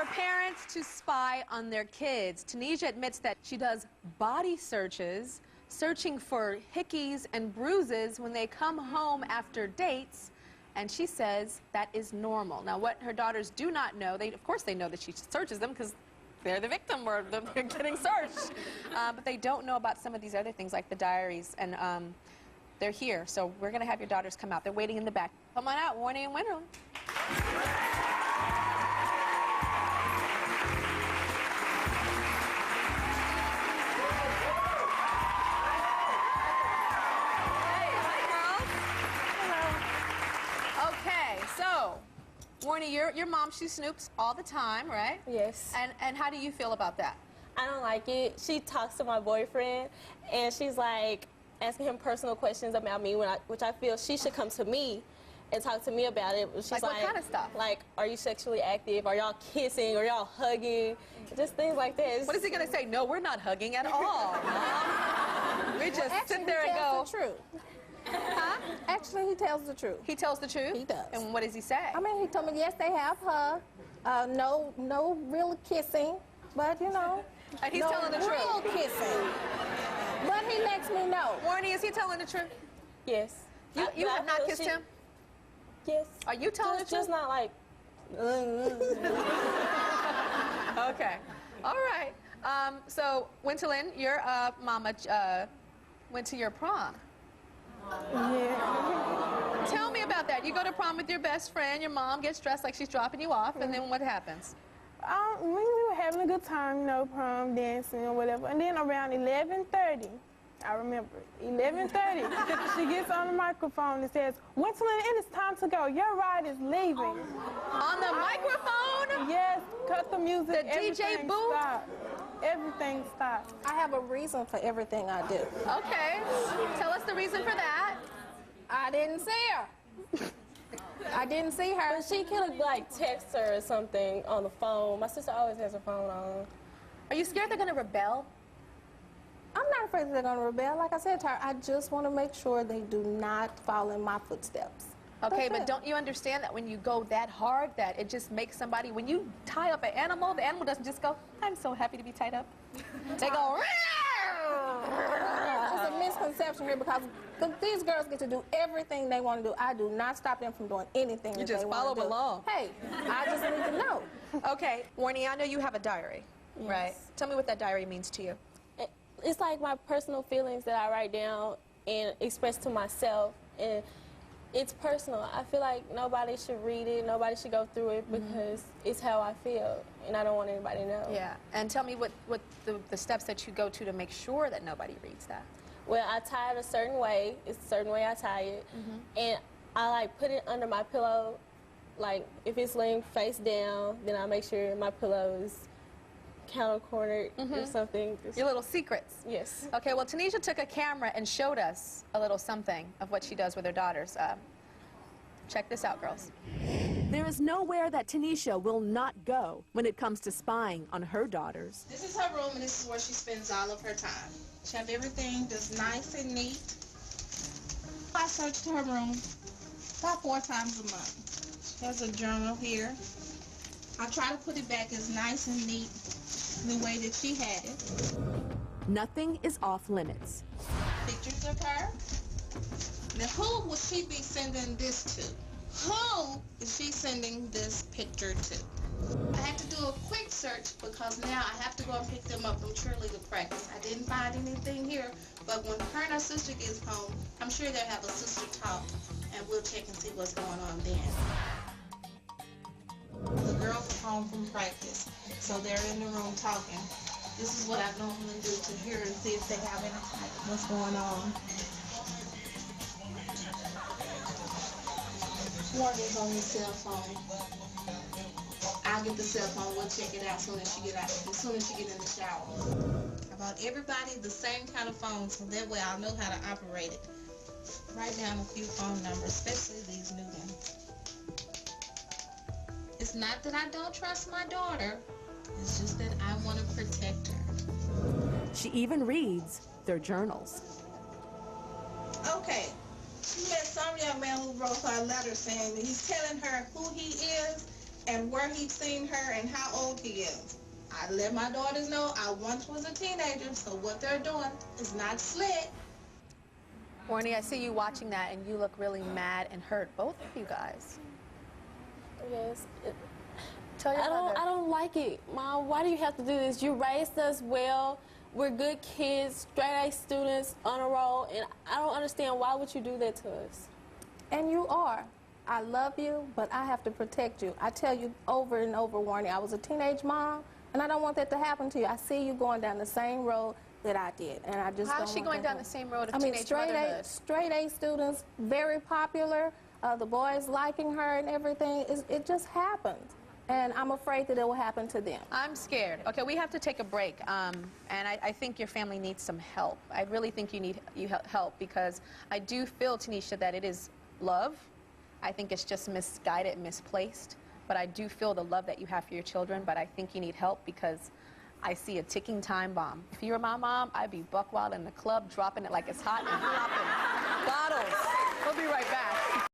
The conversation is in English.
For parents to spy on their kids, Tanisha admits that she does body searches, searching for hickeys and bruises when they come home after dates, and she says that is normal. Now, what her daughters do not know, of course they know that she searches them because they're the victim or they're getting searched, but they don't know about some of these other things like the diaries, and they're here, so we're going to have your daughters come out. They're waiting in the back. Come on out, Warnie and Winroom. So, Warnie, your mom, she snoops all the time, right? Yes. And how do you feel about that? I don't like it. She talks to my boyfriend, and she's like asking him personal questions about me, which I feel she should come to me and talk to me about it. She's like what kind of stuff? Like, are you sexually active? Are y'all kissing? Are y'all hugging? Just things like this. What is he going to say? No, we're not hugging at all, Mom. We just sit there and go. The truth. Huh? Actually, he tells the truth. He tells the truth? He does. And what does he say? I mean, he told me, yes, they have hug. No real kissing, but, you know. And he's telling the truth? No real kissing. But he lets me know. Warnie, is he telling the truth? Yes. You have not kissed him? Yes. Are you telling the truth? Just not like... Okay. All right. So, Winterlyn, your mama went to your prom. Yeah. Tell me about that. You go to prom with your best friend, your mom gets dressed like she's dropping you off, and then what happens? We were having a good time, you know, prom, dancing or whatever. And then around 11:30, I remember, 11:30, she gets on the microphone and says, Winterlyn, it is time to go. Your ride is leaving. On the microphone? Yes, cut the music. The DJ booth? Stopped. Everything stopped. I have a reason for everything I do. Okay. Tell us the reason for that. I didn't see her. I didn't see her. But she could have, like, text her or something on the phone. My sister always has her phone on. Are you scared they're going to rebel? I'm not afraid they're going to rebel. Like I said, Tyra, I just want to make sure they do not follow in my footsteps. Okay, but don't you understand that when you go that hard, that it just makes somebody, when you tie up an animal, the animal doesn't just go, I'm so happy to be tied up. They go, There's a misconception here because these girls get to do everything they want to do. I do not stop them from doing anything that they want to do. You just follow along. Hey, I just need to know. Okay, Warnie, I know you have a diary, right? Tell me what that diary means to you. It's like my personal feelings that I write down and express to myself, and it's personal. I feel like nobody should read it, nobody should go through it because it's how I feel, and I don't want anybody to know. Yeah, and tell me what the steps that you go to make sure that nobody reads that. Well, I tie it a certain way. It's a certain way I tie it, and I like put it under my pillow. Like if it's laying face down, then I make sure my pillow is counter-cornered or something. Your little secrets. Yes. Okay, well, Tanisha took a camera and showed us a little something of what she does with her daughters. Check this out, girls. There is nowhere that Tanisha will not go when it comes to spying on her daughters. This is her room, and this is where she spends all of her time. She has everything just nice and neat. I searched her room about 4 times a month. She has a journal here. I try to put it back as nice and neat the way that she had it. Nothing is off limits. Pictures of her. Now, who would she be sending this to? Who is she sending this picture to? I had to do a quick search because now I have to go and pick them up from cheerleader practice. I didn't find anything here, but when her and her sister gets home, I'm sure they'll have a sister talk, and we'll check and see what's going on then. The girls are home from practice, so they're in the room talking. This is what I normally do to hear and see if they have any what's going on. Morgan's on his cell phone. I'll get the cell phone. We'll check it out as soon as she get in the shower. I bought everybody the same kind of phone, so that way I'll know how to operate it. Write down a few phone numbers, especially these new ones. It's not that I don't trust my daughter. It's just that I want to protect her. She even reads their journals. Okay. She met some young man who wrote her a letter saying that he's telling her who he is and where he's seen her and how old he is. I let my daughters know I once was a teenager, so what they're doing is not slick. Warnie, I see you watching that, and you look really mad and hurt, both of you guys. Yes. Tell your mother. I don't like it. Mom, why do you have to do this? You raised us well. We're good kids, straight A students, on a roll, and I don't understand why would you do that to us? And you are. I love you, but I have to protect you. I tell you over and over, Warnie, I was a teenage mom, and I don't want that to happen to you. I see you going down the same road that I did, and I just How don't is she want going that down to the same road of I mean, teenage motherhood? straight A students, very popular. The boys liking her and everything. It just happens. And I'm afraid that it will happen to them. I'm scared. Okay, we have to take a break, and I think your family needs some help. I really think you need help because I do feel, Tanisha, that it is love. I think it's just misguided, misplaced. But I do feel the love that you have for your children, but I think you need help because I see a ticking time bomb. If you were my mom, I'd be buck wild in the club, dropping it like it's hot and popping bottles. We'll be right back.